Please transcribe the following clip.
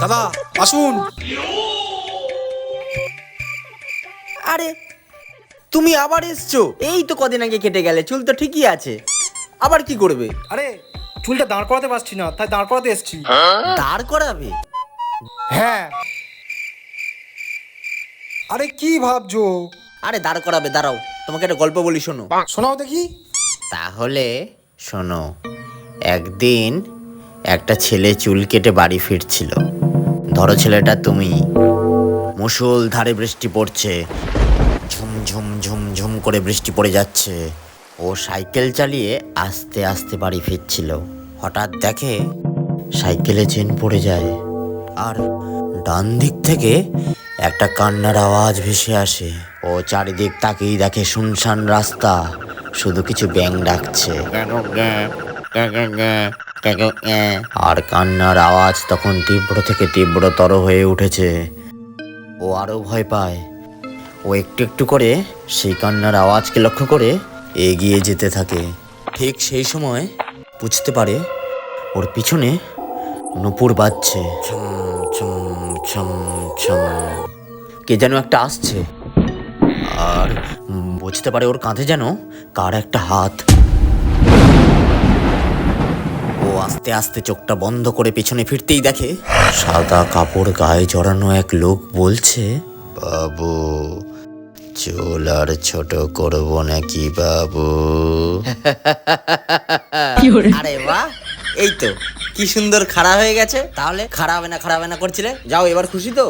দাদা আসুন। আরে তুমি আবার এসছো? এই তো কদিন আগে কেটে গেলে, চুল তো ঠিকই আছে, আবার কি করবে? আরে চুলটা দাঁড় করাতে পারছি না, তাই দাঁড় করাতে এসেছি। দাঁড় করাবে? হ্যাঁ। আরে কি ভাবছো? আরে দাঁড় করাবে, দাঁড়াও তোমাকে একটা গল্প বলি, শোনো। শোনাও দেখি। তাহলে শোনো, একদিন একটা ছেলে চুল কেটে বাড়ি ফিরছিল। ধরো ছেলেটা তুমি। মুষলধারে বৃষ্টি পড়ছে, ঝুম ঝুম ঝুম ঝুম করে বৃষ্টি পড়ে যাচ্ছে। ও সাইকেল চালিয়ে আস্তে আস্তে বাড়ি ফিরছিল। হঠাৎ দেখে সাইকেলে চেন পড়ে যায়, আর ডান দিক থেকে একটা কান্নার আওয়াজ ভেসে আসে। ও চারিদিক তাকিয়ে দেখে শুনশান রাস্তা, শুধু কিছু ব্যাঙ ডাকছে, আর কান্নার আওয়াজ তখন তীব্র থেকে তীব্রতর হয়ে উঠেছে। ও আরো ভয় পায়। ও একটু একটু করে সেই কান্নার আওয়াজকে লক্ষ্য করে এগিয়ে যেতে থাকে। ঠিক সেই সময় বুঝতে পারে ওর পিছনে নুপুর বাজছে, ছম ছম ছম ছম। কে যেন একটা আসছে, আর বুঝতে পারে ওর কাঁধে যেন কার একটা হাত। ও আস্তে আস্তে চোখটা বন্ধ করে পিছনে ফিরতেই দেখে সাদা কাপড় গায়ে জড়ানো এক লোক বলছে, বাবু চুল আর ছোট করব নাকি বাবু? আরে বাহ, এই তো কি সুন্দর খাড়া হয়ে গেছে। তাহলে খাড়া হবে না করছিলে, যাও এবার খুশি তো?